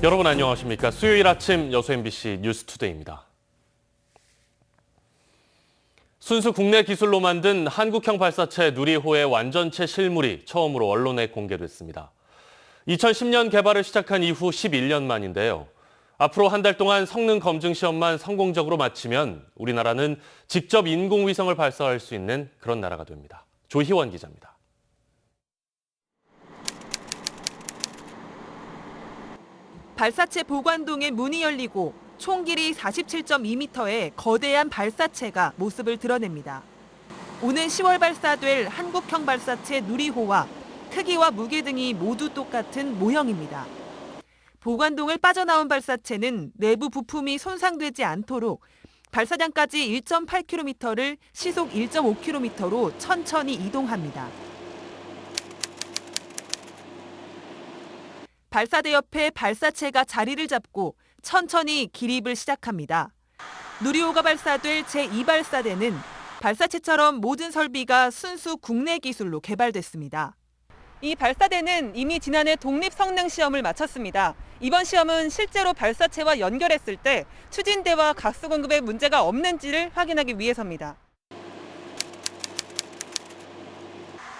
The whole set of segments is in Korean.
여러분 안녕하십니까? 수요일 아침 여수 MBC 뉴스투데이입니다. 순수 국내 기술로 만든 한국형 발사체 누리호의 완전체 실물이 처음으로 언론에 공개됐습니다. 2010년 개발을 시작한 이후 11년 만인데요. 앞으로 한 달 동안 성능 검증 시험만 성공적으로 마치면 우리나라는 직접 인공위성을 발사할 수 있는 그런 나라가 됩니다. 조희원 기자입니다. 발사체 보관동의 문이 열리고 총 길이 47.2m의 거대한 발사체가 모습을 드러냅니다. 오는 10월 발사될 한국형 발사체 누리호와 크기와 무게 등이 모두 똑같은 모형입니다. 보관동을 빠져나온 발사체는 내부 부품이 손상되지 않도록 발사장까지 1.8km를 시속 1.5km로 천천히 이동합니다. 발사대 옆에 발사체가 자리를 잡고 천천히 기립을 시작합니다. 누리호가 발사될 제2발사대는 발사체처럼 모든 설비가 순수 국내 기술로 개발됐습니다. 이 발사대는 이미 지난해 독립성능시험을 마쳤습니다. 이번 시험은 실제로 발사체와 연결했을 때 추진대와 가스 공급에 문제가 없는지를 확인하기 위해서입니다.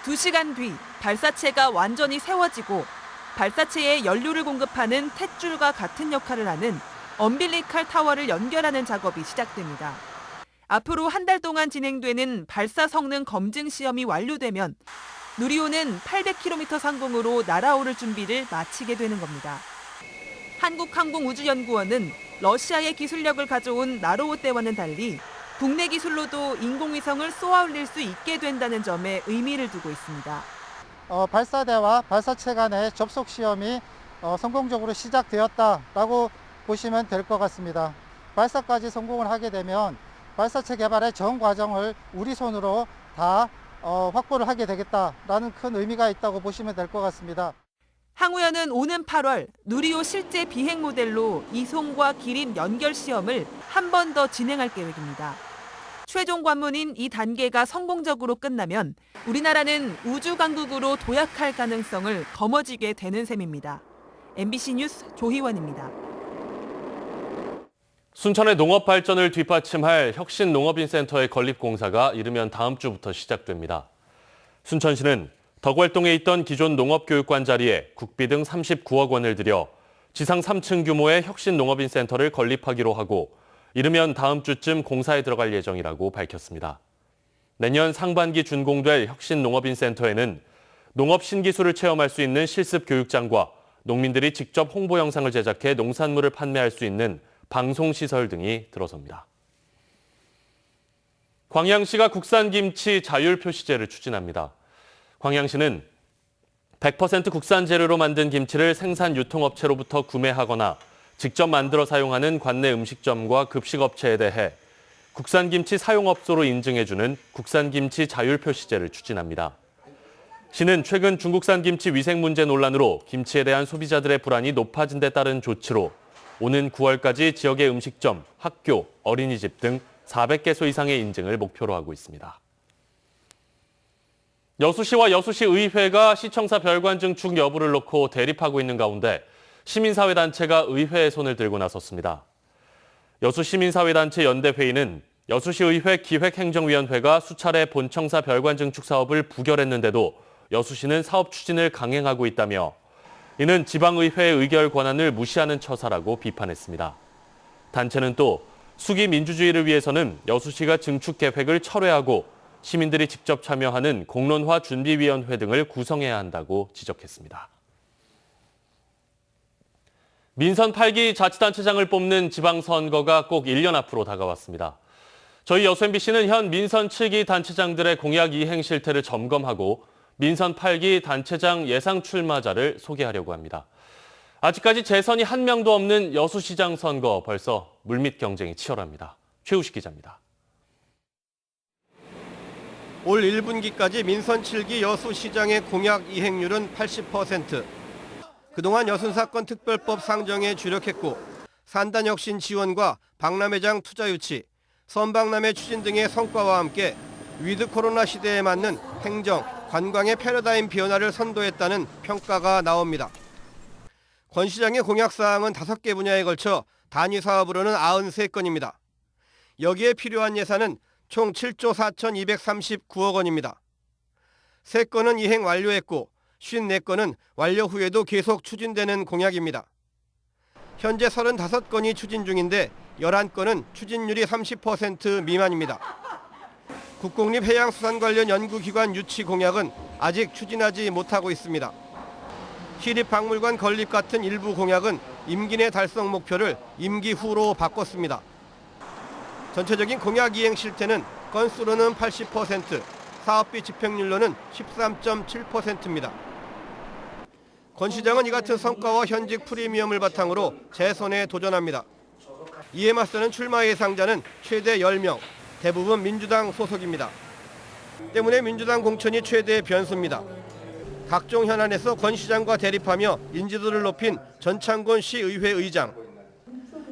2시간 뒤 발사체가 완전히 세워지고 발사체에 연료를 공급하는 탯줄과 같은 역할을 하는 엄빌리칼 타워를 연결하는 작업이 시작됩니다. 앞으로 한 달 동안 진행되는 발사 성능 검증 시험이 완료되면 누리호는 800km 상공으로 날아오를 준비를 마치게 되는 겁니다. 한국항공우주연구원은 러시아의 기술력을 가져온 나로호 때와는 달리 국내 기술로도 인공위성을 쏘아올릴 수 있게 된다는 점에 의미를 두고 있습니다. 발사대와 발사체 간의 접속 시험이 성공적으로 시작되었다라고 보시면 될 것 같습니다. 발사까지 성공을 하게 되면 발사체 개발의 전 과정을 우리 손으로 다 확보를 하게 되겠다라는 큰 의미가 있다고 보시면 될 것 같습니다. 항우연은 오는 8월 누리호 실제 비행 모델로 이송과 기립 연결 시험을 한 번 더 진행할 계획입니다. 최종 관문인 이 단계가 성공적으로 끝나면 우리나라는 우주 강국으로 도약할 가능성을 거머쥐게 되는 셈입니다. MBC 뉴스 조희원입니다. 순천의 농업 발전을 뒷받침할 혁신농업인센터의 건립 공사가 이르면 다음 주부터 시작됩니다. 순천시는 덕월동에 있던 기존 농업교육관 자리에 국비 등 39억 원을 들여 지상 3층 규모의 혁신농업인센터를 건립하기로 하고 이르면 다음 주쯤 공사에 들어갈 예정이라고 밝혔습니다. 내년 상반기 준공될 혁신농업인센터에는 농업 신기술을 체험할 수 있는 실습 교육장과 농민들이 직접 홍보 영상을 제작해 농산물을 판매할 수 있는 방송시설 등이 들어섭니다. 광양시가 국산김치 자율표시제를 추진합니다. 광양시는 100% 국산 재료로 만든 김치를 생산 유통업체로부터 구매하거나 직접 만들어 사용하는 관내 음식점과 급식업체에 대해 국산김치 사용업소로 인증해주는 국산김치 자율표시제를 추진합니다. 시는 최근 중국산 김치 위생 문제 논란으로 김치에 대한 소비자들의 불안이 높아진 데 따른 조치로 오는 9월까지 지역의 음식점, 학교, 어린이집 등 400개소 이상의 인증을 목표로 하고 있습니다. 여수시와 여수시의회가 시청사 별관 증축 여부를 놓고 대립하고 있는 가운데 시민사회단체가 의회에 손을 들고 나섰습니다. 여수시민사회단체 연대회의는 여수시의회 기획행정위원회가 수차례 본청사 별관 증축 사업을 부결했는데도 여수시는 사업 추진을 강행하고 있다며 이는 지방의회의 의결 권한을 무시하는 처사라고 비판했습니다. 단체는 또 수기 민주주의를 위해서는 여수시가 증축 계획을 철회하고 시민들이 직접 참여하는 공론화 준비위원회 등을 구성해야 한다고 지적했습니다. 민선 8기 자치단체장을 뽑는 지방선거가 꼭 1년 앞으로 다가왔습니다. 저희 여수 MBC는 현 민선 7기 단체장들의 공약 이행 실태를 점검하고 민선 8기 단체장 예상 출마자를 소개하려고 합니다. 아직까지 재선이 한 명도 없는 여수시장 선거 벌써 물밑 경쟁이 치열합니다. 최우식 기자입니다. 올 1분기까지 민선 7기 여수시장의 공약 이행률은 80%. 그동안 여순사건 특별법 상정에 주력했고 산단혁신 지원과 박람회장 투자 유치, 선박람회 추진 등의 성과와 함께 위드 코로나 시대에 맞는 행정, 관광의 패러다임 변화를 선도했다는 평가가 나옵니다. 권 시장의 공약사항은 5개 분야에 걸쳐 단위 사업으로는 93건입니다. 여기에 필요한 예산은 총 7조 4,239억 원입니다. 3건은 이행 완료했고 54건은 완료 후에도 계속 추진되는 공약입니다. 현재 35건이 추진 중인데 11건은 추진률이 30% 미만입니다. 국공립해양수산 관련 연구기관 유치 공약은 아직 추진하지 못하고 있습니다. 시립박물관 건립 같은 일부 공약은 임기 내 달성 목표를 임기 후로 바꿨습니다. 전체적인 공약 이행 실태는 건수로는 80%, 사업비 집행률로는 13.7%입니다. 권 시장은 이 같은 성과와 현직 프리미엄을 바탕으로 재선에 도전합니다. 이에 맞서는 출마 예상자는 최대 10명, 대부분 민주당 소속입니다. 때문에 민주당 공천이 최대 변수입니다. 각종 현안에서 권 시장과 대립하며 인지도를 높인 전창곤 시의회 의장,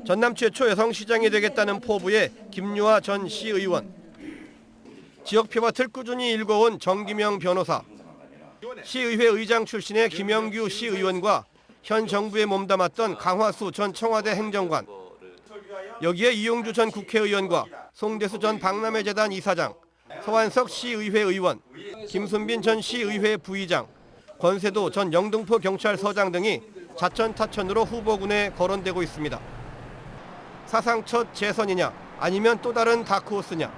전남 최초 여성시장이 되겠다는 포부의 김유아 전 시의원, 지역 펴밭을 꾸준히 일궈온 정기명 변호사, 시의회 의장 출신의 김영규 시의원과 현 정부에 몸담았던 강화수 전 청와대 행정관, 여기에 이용주 전 국회의원과 송대수 전 박람회재단 이사장, 서완석 시의회 의원, 김순빈 전 시의회 부의장, 권세도 전 영등포 경찰서장 등이 자천타천으로 후보군에 거론되고 있습니다. 사상 첫 재선이냐 아니면 또 다른 다크호스냐,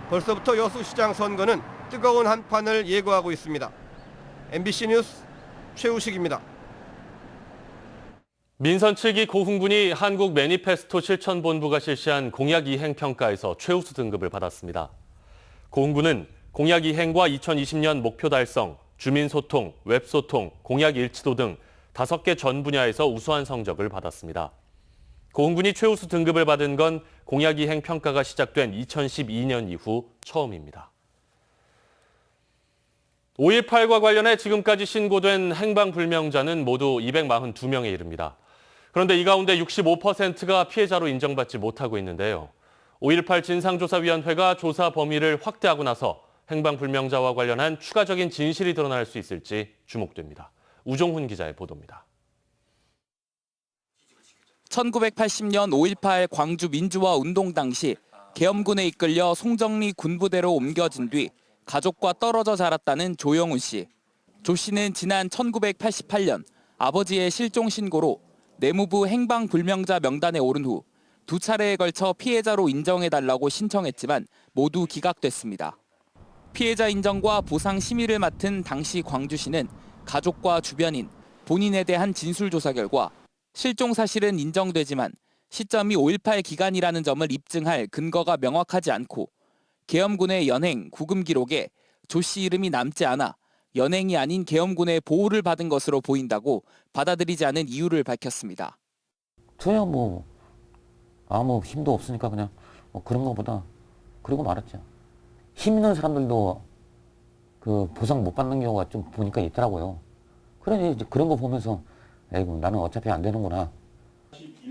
벌써부터 여수시장 선거는 뜨거운 한판을 예고하고 있습니다. MBC 뉴스 최우식입니다. 민선 7기 고흥군이 한국 매니페스토 실천본부가 실시한 공약 이행 평가에서 최우수 등급을 받았습니다. 고흥군은 공약 이행과 2020년 목표 달성, 주민소통, 웹소통, 공약 일치도 등 5개 전 분야에서 우수한 성적을 받았습니다. 고흥군이 최우수 등급을 받은 건 공약 이행 평가가 시작된 2012년 이후 처음입니다. 5.18과 관련해 지금까지 신고된 행방불명자는 모두 242명에 이릅니다. 그런데 이 가운데 65%가 피해자로 인정받지 못하고 있는데요. 5.18 진상조사위원회가 조사 범위를 확대하고 나서 행방불명자와 관련한 추가적인 진실이 드러날 수 있을지 주목됩니다. 우종훈 기자의 보도입니다. 1980년 5.18 광주 민주화 운동 당시 계엄군에 이끌려 송정리 군부대로 옮겨진 뒤 가족과 떨어져 자랐다는 조영훈 씨. 조 씨는 지난 1988년 아버지의 실종 신고로 내무부 행방불명자 명단에 오른 후 2차례에 걸쳐 피해자로 인정해달라고 신청했지만 모두 기각됐습니다. 피해자 인정과 보상 심의를 맡은 당시 광주시는 가족과 주변인, 본인에 대한 진술조사 결과 실종 사실은 인정되지만 시점이 5.18 기간이라는 점을 입증할 근거가 명확하지 않고 계엄군의 연행, 구금 기록에 조 씨 이름이 남지 않아 연행이 아닌 계엄군의 보호를 받은 것으로 보인다고 받아들이지 않은 이유를 밝혔습니다. 저야 아무 힘도 없으니까 그냥 그런 거보다 그러고 말았죠. 힘 있는 사람들도 그 보상 못 받는 경우가 좀 보니까 있더라고요. 그러니 이제 그런 거 보면서 에이구 나는 어차피 안 되는구나.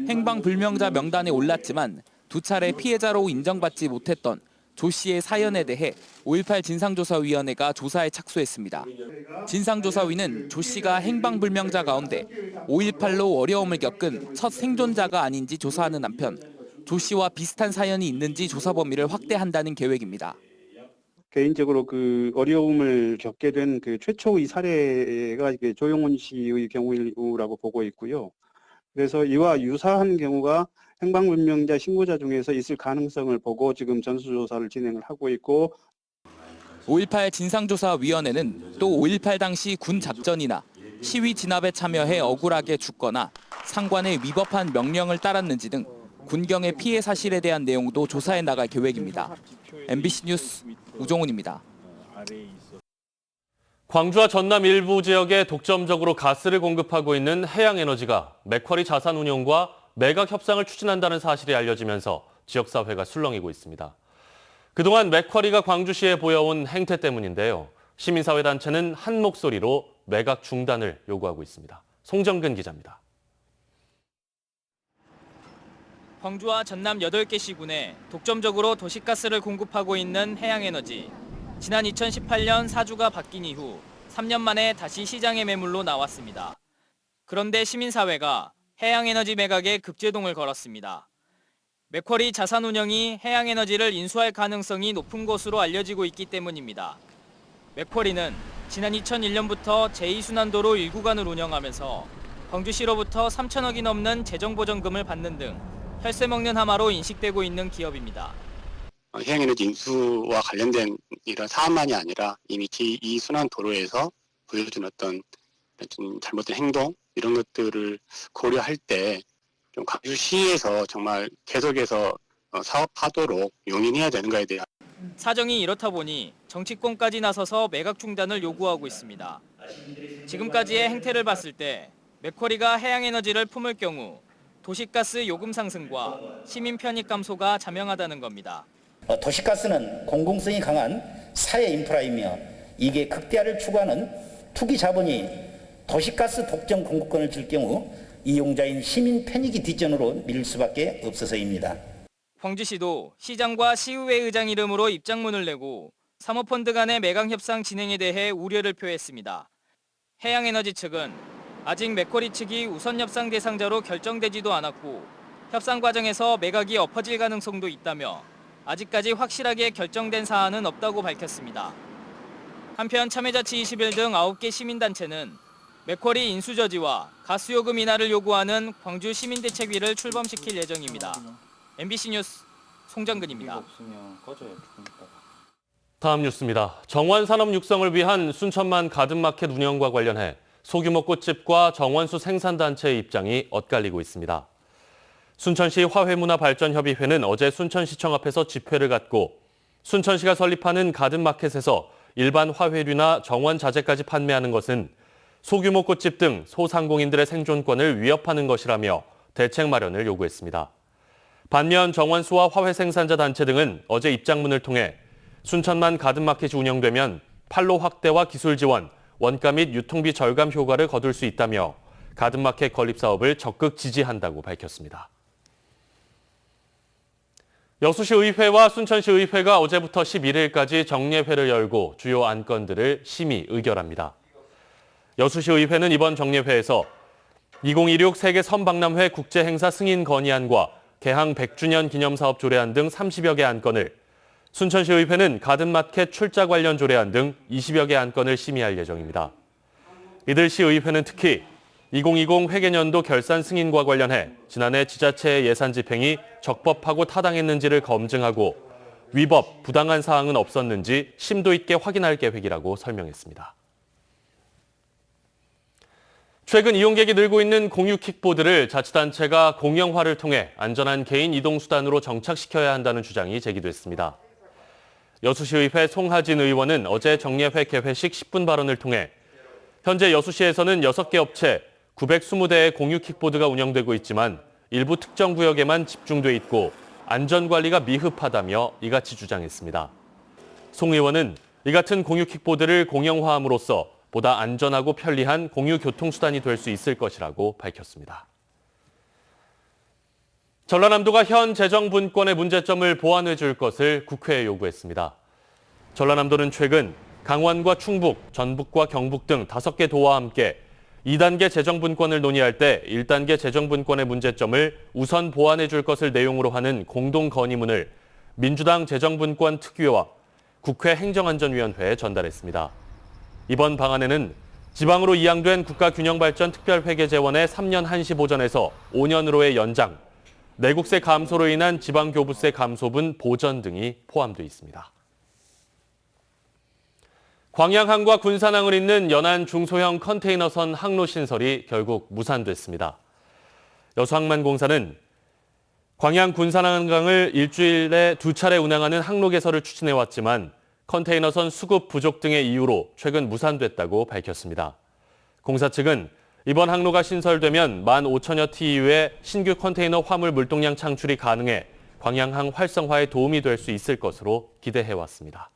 행방불명자 명단에 올랐지만 2차례 피해자로 인정받지 못했던 조 씨의 사연에 대해 5.18 진상조사위원회가 조사에 착수했습니다. 진상조사위는 조 씨가 행방불명자 가운데 5.18로 어려움을 겪은 첫 생존자가 아닌지 조사하는 한편 조 씨와 비슷한 사연이 있는지 조사 범위를 확대한다는 계획입니다. 개인적으로 그 어려움을 겪게 된 그 최초의 사례가 조영훈 씨의 경우라고 보고 있고요. 그래서 이와 유사한 경우가 행방불명자 신고자 중에서 있을 가능성을 보고 지금 전수조사를 진행을 하고 있고 5.18 진상조사위원회는 또 5.18 당시 군 작전이나 시위 진압에 참여해 억울하게 죽거나 상관에 위법한 명령을 따랐는지 등 군경의 피해 사실에 대한 내용도 조사해 나갈 계획입니다. MBC 뉴스 우종훈입니다. 광주와 전남 일부 지역에 독점적으로 가스를 공급하고 있는 해양에너지가 맥쿼리 자산운용과 매각 협상을 추진한다는 사실이 알려지면서 지역사회가 술렁이고 있습니다. 그동안 맥쿼리가 광주시에 보여온 행태 때문인데요. 시민사회단체는 한 목소리로 매각 중단을 요구하고 있습니다. 송정근 기자입니다. 광주와 전남 8개 시군에 독점적으로 도시가스를 공급하고 있는 해양에너지. 지난 2018년 사주가 바뀐 이후 3년 만에 다시 시장의 매물로 나왔습니다. 그런데 시민사회가 해양에너지 매각에 급제동을 걸었습니다. 맥쿼리 자산운용이 해양에너지를 인수할 가능성이 높은 것으로 알려지고 있기 때문입니다. 맥쿼리는 지난 2001년부터 제2순환도로 1구간을 운영하면서 광주시로부터 3천억이 넘는 재정보전금을 받는 등 혈세 먹는 하마로 인식되고 있는 기업입니다. 해양에너지 인수와 관련된 이런 사안만이 아니라 이미 제2순환도로에서 보여준 어떤 좀 잘못된 행동 이런 것들을 고려할 때 좀 광주시에서 정말 계속해서 사업하도록 용인해야 되는 거에 대한 사정이 이렇다 보니 정치권까지 나서서 매각 중단을 요구하고 있습니다. 지금까지의 행태를 봤을 때 맥쿼리가 해양에너지를 품을 경우 도시가스 요금 상승과 시민 편익 감소가 자명하다는 겁니다. 도시가스는 공공성이 강한 사회 인프라이며 이게 극대화를 추구하는 투기 자본이 도시가스 독점 공급권을 줄 경우 이용자인 시민 편익이 뒷전으로 밀릴 수밖에 없어서입니다. 광주시도 시장과 시의회 의장 이름으로 입장문을 내고 사모펀드 간의 매각 협상 진행에 대해 우려를 표했습니다. 해양에너지 측은 아직 맥쿼리 측이 우선 협상 대상자로 결정되지도 않았고 협상 과정에서 매각이 엎어질 가능성도 있다며 아직까지 확실하게 결정된 사안은 없다고 밝혔습니다. 한편 참여자치 21 등 9개 시민단체는 맥쿼리 인수 저지와 가스요금 인하를 요구하는 광주 시민대책위를 출범시킬 예정입니다. MBC 뉴스 송정근입니다. 다음 뉴스입니다. 정원 산업 육성을 위한 순천만 가든마켓 운영과 관련해 소규모 꽃집과 정원수 생산단체의 입장이 엇갈리고 있습니다. 순천시 화훼문화발전협의회는 어제 순천시청 앞에서 집회를 갖고 순천시가 설립하는 가든마켓에서 일반 화훼류나 정원 자재까지 판매하는 것은 소규모 꽃집 등 소상공인들의 생존권을 위협하는 것이라며 대책 마련을 요구했습니다. 반면 정원수와 화훼 생산자 단체 등은 어제 입장문을 통해 순천만 가든마켓이 운영되면 판로 확대와 기술 지원, 원가 및 유통비 절감 효과를 거둘 수 있다며 가든마켓 건립 사업을 적극 지지한다고 밝혔습니다. 여수시 의회와 순천시 의회가 어제부터 11일까지 정례회를 열고 주요 안건들을 심의 의결합니다. 여수시 의회는 이번 정례회에서 2026 세계 선박람회 국제행사 승인 건의안과 개항 100주년 기념사업 조례안 등 30여 개 안건을, 순천시 의회는 가든마켓 출자 관련 조례안 등 20여 개 안건을 심의할 예정입니다. 이들 시의회는 특히 2020 회계년도 결산 승인과 관련해 지난해 지자체의 예산 집행이 적법하고 타당했는지를 검증하고 위법, 부당한 사항은 없었는지 심도 있게 확인할 계획이라고 설명했습니다. 최근 이용객이 늘고 있는 공유 킥보드를 자치단체가 공영화를 통해 안전한 개인 이동수단으로 정착시켜야 한다는 주장이 제기됐습니다. 여수시의회 송하진 의원은 어제 정례회 개회식 10분 발언을 통해 현재 여수시에서는 6개 업체 920대의 공유 킥보드가 운영되고 있지만 일부 특정 구역에만 집중돼 있고 안전관리가 미흡하다며 이같이 주장했습니다. 송 의원은 이 같은 공유 킥보드를 공영화함으로써 보다 안전하고 편리한 공유 교통수단이 될 수 있을 것이라고 밝혔습니다. 전라남도가 현 재정분권의 문제점을 보완해 줄 것을 국회에 요구했습니다. 전라남도는 최근 강원과 충북, 전북과 경북 등 5개 도와 함께 2단계 재정분권을 논의할 때 1단계 재정분권의 문제점을 우선 보완해 줄 것을 내용으로 하는 공동 건의문을 민주당 재정분권 특위와 국회 행정안전위원회에 전달했습니다. 이번 방안에는 지방으로 이양된 국가균형발전특별회계재원의 3년 한시 보전에서 5년으로의 연장, 내국세 감소로 인한 지방교부세 감소분 보전 등이 포함되어 있습니다. 광양항과 군산항을 잇는 연안 중소형 컨테이너선 항로 신설이 결국 무산됐습니다. 여수항만공사는 광양 군산항을 일주일에 2차례 운항하는 항로 개설을 추진해왔지만 컨테이너선 수급 부족 등의 이유로 최근 무산됐다고 밝혔습니다. 공사 측은 이번 항로가 신설되면 15,000여 TEU의 신규 컨테이너 화물 물동량 창출이 가능해 광양항 활성화에 도움이 될 수 있을 것으로 기대해왔습니다.